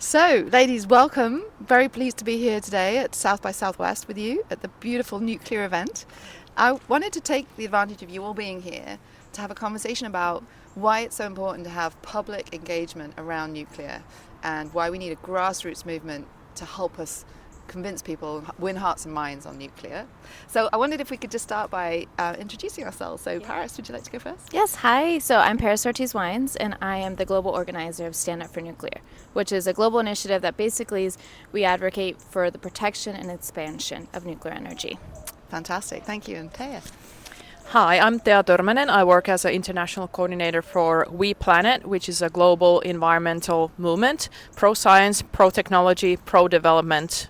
So, ladies, welcome. Very pleased to be here today at South by Southwest with you at the beautiful nuclear event. I wanted to take the advantage of you all being here to have a conversation about why it's so important to have public engagement around nuclear and why we need a grassroots movement to help us convince people, win hearts and minds on nuclear. So I wondered if we could just start by introducing ourselves. So Paris, would you like to go first? Yes, hi. So I'm Paris Ortiz Wines, and I am the global organizer of Stand Up for Nuclear, which is a global initiative that basically is we advocate for the protection and expansion of nuclear energy. Fantastic, thank you. And Taya? Hi, I'm Törmänen. I work as an international coordinator for WePlanet, which is a global environmental movement, pro-science, pro-technology, pro-development.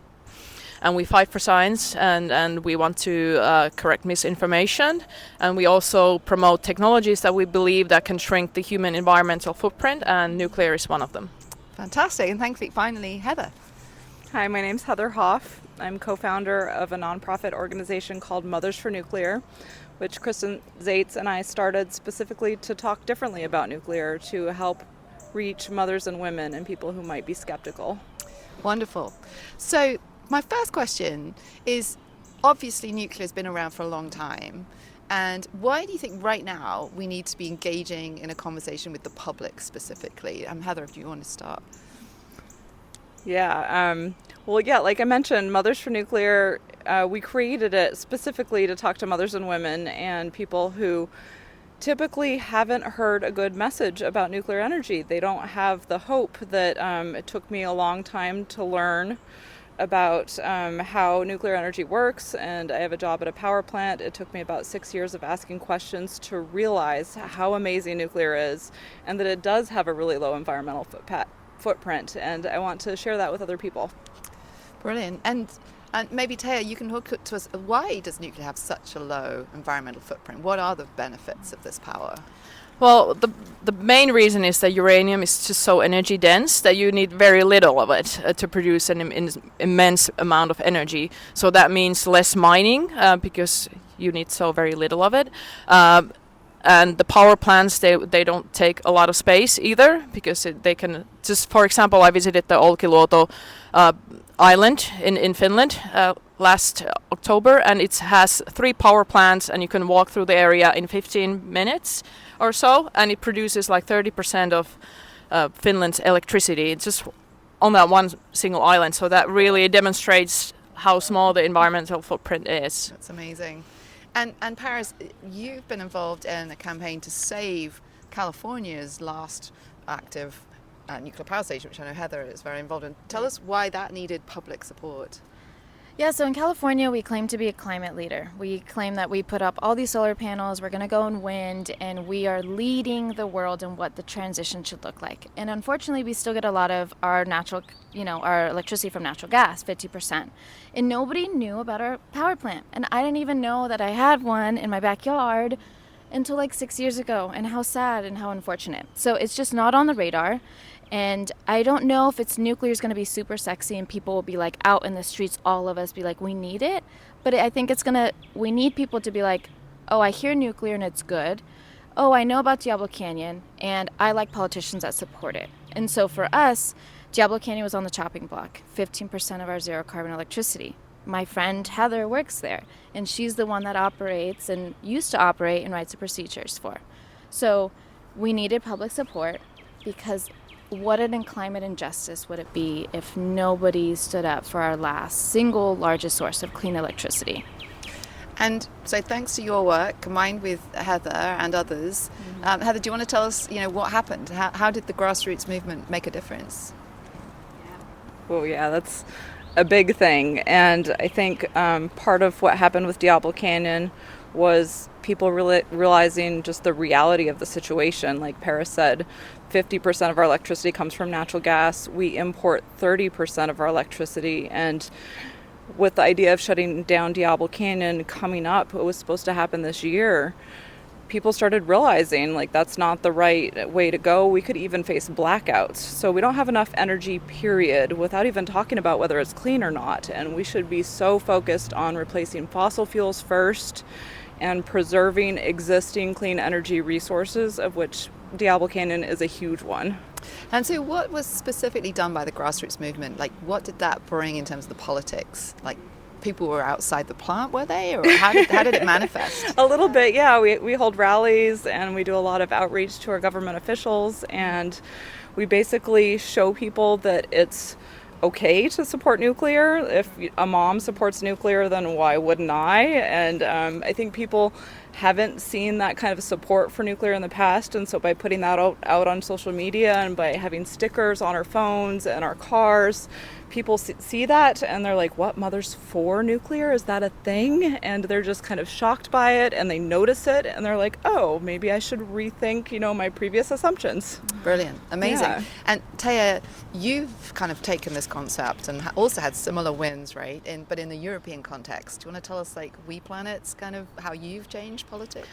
And we fight for science and we want to correct misinformation. And we also promote technologies that we believe that can shrink the human environmental footprint, and nuclear is one of them. Fantastic, and thanks finally, Heather. Hi, my name's Heather Hoff. I'm co-founder of a nonprofit organization called Mothers for Nuclear, which Kristen Zaitz and I started specifically to talk differently about nuclear to help reach mothers and women and people who might be skeptical. Wonderful. So my first question is, obviously nuclear has been around for a long time, and why do you think right now we need to be engaging in a conversation with the public specifically? Heather, if you want to start. Like I mentioned, Mothers for Nuclear, we created it specifically to talk to mothers and women and people who typically haven't heard a good message about nuclear energy. They don't have the hope that it took me a long time to learn about how nuclear energy works, and I have a job at a power plant. It took me about 6 years of asking questions to realize how amazing nuclear is and that it does have a really low environmental footprint, and I want to share that with other people. Brilliant. And maybe Taya, you can hook it to us. Why does nuclear have such a low environmental footprint? What are the benefits of this power? Well, the main reason is that uranium is just so energy dense that you need very little of it to produce an immense amount of energy. So that means less mining because you need so very little of it. And the power plants, they don't take a lot of space either because they can just, for example, I visited the Olkiluoto island in Finland last October, and it has 3 power plants, and you can walk through the area in 15 minutes or so, and it produces like 30% of Finland's electricity. It's just on that one single island, so that really demonstrates how small the environmental footprint is. That's amazing. And Paris, you've been involved in a campaign to save California's last active nuclear power station, which I know Heather is very involved in. Tell us why that needed public support. Yeah, so in California, we claim to be a climate leader. We claim that we put up all these solar panels, we're going to go in wind, and we are leading the world in what the transition should look like. And unfortunately, we still get a lot of our our electricity from natural gas, 50%. And nobody knew about our power plant. And I didn't even know that I had one in my backyard until like 6 years ago, and how sad and how unfortunate. So it's just not on the radar. And I don't know if it's nuclear is going to be super sexy and people will be like out in the streets, all of us be like, we need it. But I think we need people to be like, oh, I hear nuclear and it's good. Oh, I know about Diablo Canyon and I like politicians that support it. And so for us, Diablo Canyon was on the chopping block, 15% of our zero carbon electricity. My friend Heather works there, and she's the one that operates and used to operate and writes the procedures for. So we needed public support because what an climate injustice would it be if nobody stood up for our single largest source of clean electricity? And so thanks to your work, combined with Heather and others, Heather, do you want to tell us, what happened? How did the grassroots movement make a difference? Oh yeah, that's a big thing. And I think part of what happened with Diablo Canyon was people realizing just the reality of the situation. Like Paris said, 50% of our electricity comes from natural gas. We import 30% of our electricity. And with the idea of shutting down Diablo Canyon coming up, it was supposed to happen this year, people started realizing like that's not the right way to go. We could even face blackouts. So we don't have enough energy, period, without even talking about whether it's clean or not. And we should be so focused on replacing fossil fuels first and preserving existing clean energy resources, of which Diablo Canyon is a huge one. And so what was specifically done by the grassroots movement? Like, what did that bring in terms of the politics? Like, people were outside the plant, were they? Or how did it manifest? A little bit, yeah. We hold rallies and we do a lot of outreach to our government officials, and we basically show people that it's okay to support nuclear. If a mom supports nuclear, then why wouldn't I? And I think people haven't seen that kind of support for nuclear in the past, and so by putting that out on social media and by having stickers on our phones and our cars, people see that and they're like, what, mother's for nuclear? Is that a thing? And they're just kind of shocked by it, and they notice it and they're like, oh, maybe I should rethink, my previous assumptions. Brilliant. Amazing. Yeah. And Taya, you've kind of taken this concept and also had similar wins, right? But in the European context. Do you want to tell us, like, WePlanet's kind of how you've changed politics?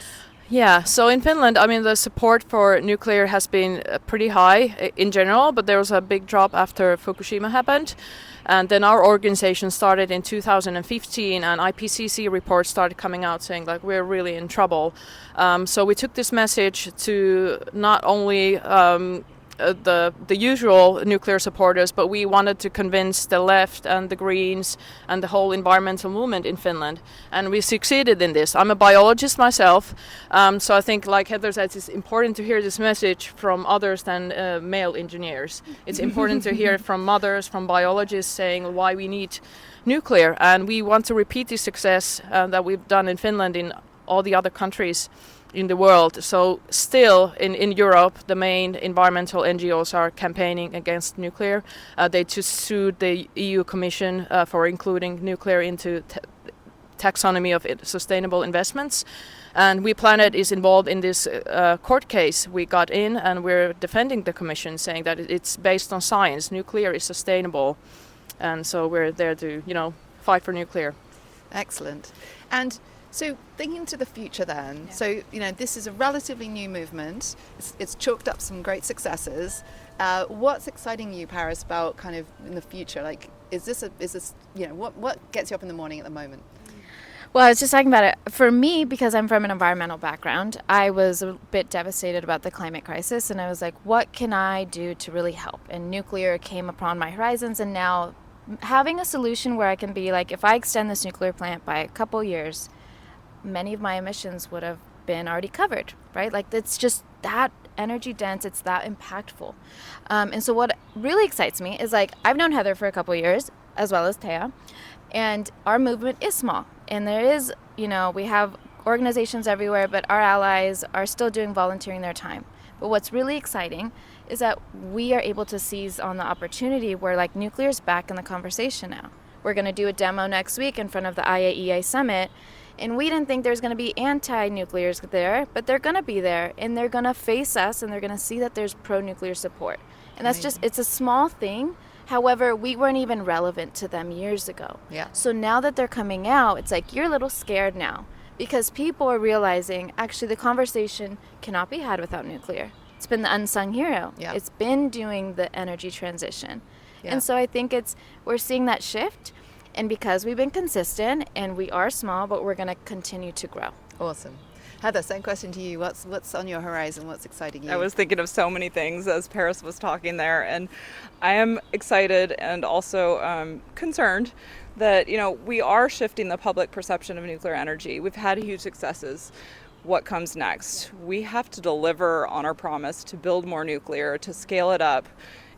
Yeah, so in Finland, I mean, the support for nuclear has been pretty high in general, but there was a big drop after Fukushima happened. And then our organization started in 2015, and IPCC reports started coming out saying, like, we're really in trouble. So we took this message to not only the usual nuclear supporters, but we wanted to convince the left and the Greens and the whole environmental movement in Finland, and we succeeded in this. I'm a biologist myself, so I think, like Heather said, it's important to hear this message from others than male engineers. It's important to hear from mothers, from biologists saying why we need nuclear, and we want to repeat this success that we've done in Finland in all the other countries in the world. So still in Europe, the main environmental NGOs are campaigning against nuclear. They just sued the EU Commission for including nuclear into taxonomy of sustainable investments. And WePlanet is involved in this court case we got in, and we're defending the Commission, saying that it's based on science. Nuclear is sustainable. And so we're there to, fight for nuclear. Excellent. And so thinking to the future then, so, this is a relatively new movement. It's chalked up some great successes. What's exciting you, Paris, about kind of in the future? Like, is this, what gets you up in the morning at the moment? Well, I was just talking about it. For me, because I'm from an environmental background, I was a bit devastated about the climate crisis, and I was like, what can I do to really help? And nuclear came upon my horizons, and now having a solution where I can be like, if I extend this nuclear plant by a couple years, many of my emissions would have been already covered, right? Like, it's just that energy dense, it's that impactful. And so what really excites me is, like, I've known Heather for a couple years, as well as Taya, and our movement is small. And there is, we have organizations everywhere, but our allies are still doing volunteering their time. But what's really exciting is that we are able to seize on the opportunity where, like, nuclear is back in the conversation now. We're going to do a demo next week in front of the IAEA summit. And we didn't think there's going to be anti-nuclears there, but they're going to be there, and they're going to face us, and they're going to see that there's pro-nuclear support. And that's just, it's a small thing. However, we weren't even relevant to them years ago. Yeah. So now that they're coming out, it's like, you're a little scared now, because people are realizing, actually, the conversation cannot be had without nuclear. It's been the unsung hero. Yeah. It's been doing the energy transition. Yeah. And so I think we're seeing that shift. And because we've been consistent, and we are small, but we're going to continue to grow. Awesome. Heather, same question to you. What's on your horizon? What's exciting you? I was thinking of so many things as Paris was talking there, and I am excited and also concerned that, we are shifting the public perception of nuclear energy. We've had huge successes. What comes next? We have to deliver on our promise to build more nuclear, to scale it up.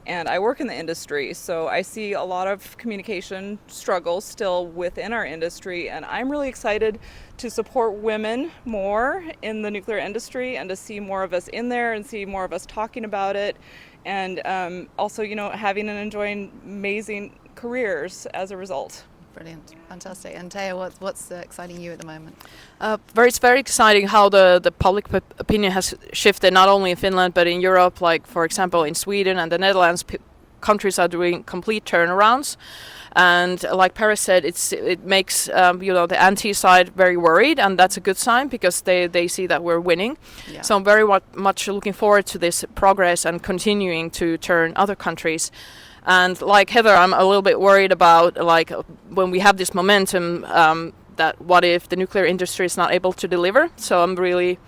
And I work in the industry, so I see a lot of communication struggles still within our industry, and I'm really excited to support women more in the nuclear industry and to see more of us in there and see more of us talking about it, and also, having and enjoying amazing careers as a result. Brilliant. Fantastic. And Taya, what's exciting you at the moment? It's very exciting how the public opinion has shifted, not only in Finland, but in Europe. Like, for example, in Sweden and the Netherlands, countries are doing complete turnarounds. And like Paris said, it makes the anti-side very worried, and that's a good sign because they see that we're winning. Yeah. So I'm very much looking forward to this progress and continuing to turn other countries. And like Heather, I'm a little bit worried about, like, when we have this momentum, that what if the nuclear industry is not able to deliver? So I'm really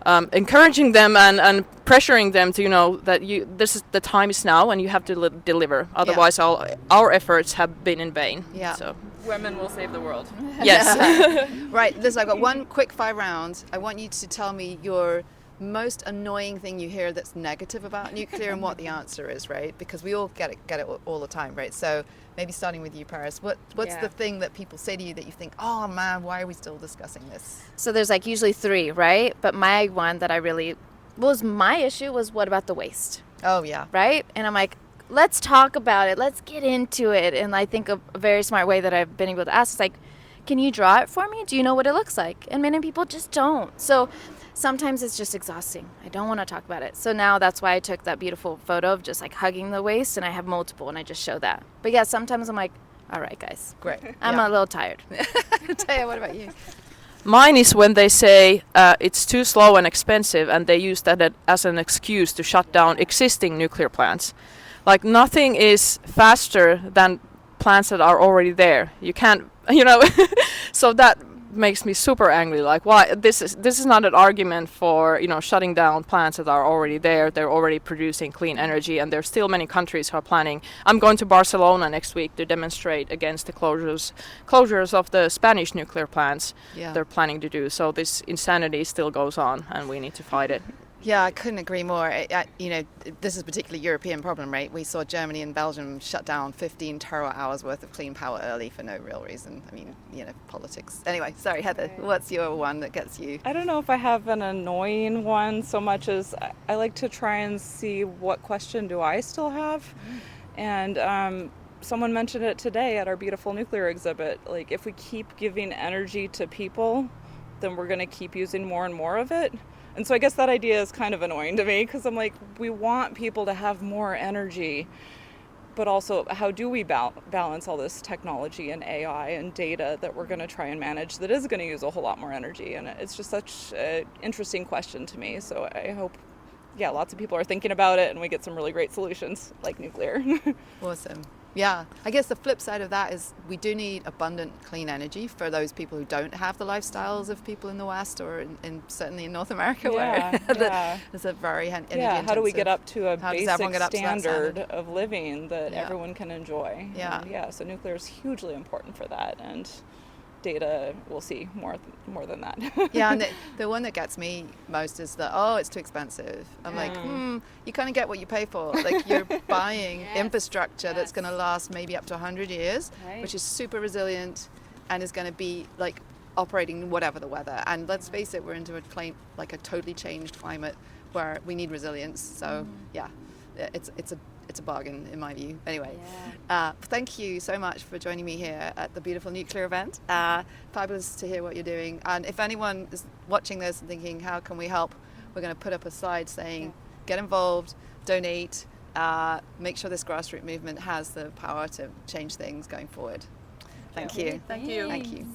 encouraging them and pressuring them to, that this is the time is now and you have to deliver. Otherwise, all our efforts have been in vain. Yeah. So Women will save the world. yes. Right, listen, I've got one quick fire round. I want you to tell me your most annoying thing you hear that's negative about nuclear and what the answer is, right? Because we all get it all the time, right? So maybe starting with you, Paris, what's the thing that people say to you that you think, oh man, why are we still discussing this? So there's like usually 3, right? But my one that I really was my issue was, what about the waste, Oh yeah. right? And I'm like, let's talk about it. Let's get into it. And I think a very smart way that I've been able to ask is like, can you draw it for me? Do you know what it looks like? And many people just don't. So sometimes it's just exhausting. I don't want to talk about it. So now that's why I took that beautiful photo of just like hugging the waste, and I have multiple and I just show that. But yeah, sometimes I'm like, all right, guys. Great. I'm Yeah. a little tired. Taya, what about you? Mine is when they say it's too slow and expensive, and they use that as an excuse to shut down existing nuclear plants. Like, nothing is faster than plants that are already there. You can't, so that makes me super angry. Like, why this is not an argument for shutting down plants that are already there. They're already producing clean energy, and there's still many countries who are planning. I'm going to Barcelona next week to demonstrate against the closures of the Spanish nuclear plants. Yeah. They're planning to do. So this insanity still goes on, and we need to fight it. Yeah, I couldn't agree more. This is a particularly European problem, right? We saw Germany and Belgium shut down 15 terawatt-hours worth of clean power early for no real reason. I mean, politics. Anyway, sorry, Heather, what's your one that gets you? I don't know if I have an annoying one so much as I like to try and see what question do I still have. And someone mentioned it today at our beautiful nuclear exhibit. Like, if we keep giving energy to people, then we're going to keep using more and more of it. And so I guess that idea is kind of annoying to me, because I'm like, we want people to have more energy, but also how do we balance all this technology and AI and data that we're going to try and manage that is going to use a whole lot more energy? And it's just such an interesting question to me. So I hope, lots of people are thinking about it and we get some really great solutions like nuclear. Awesome. Yeah, I guess the flip side of that is we do need abundant clean energy for those people who don't have the lifestyles of people in the West or certainly in North America where there's a very energy intensive. How do we get up to a basic standard standard of living that everyone can enjoy? Yeah. And so nuclear is hugely important for that, and data will see more than that. Yeah, and the one that gets me most is that, it's too expensive. I'm like, you kind of get what you pay for. Like, you're buying infrastructure that's going to last maybe up to 100 years, which is super resilient and is going to be like operating whatever the weather. And let's face it, we're into a totally changed climate where we need resilience. So it's a bargain in my view. Anyway, thank you so much for joining me here at the beautiful nuclear event. Fabulous to hear what you're doing. And if anyone is watching this and thinking, how can we help? We're going to put up a slide saying, get involved, donate, make sure this grassroots movement has the power to change things going forward. Thank you. Thank you. Thank you.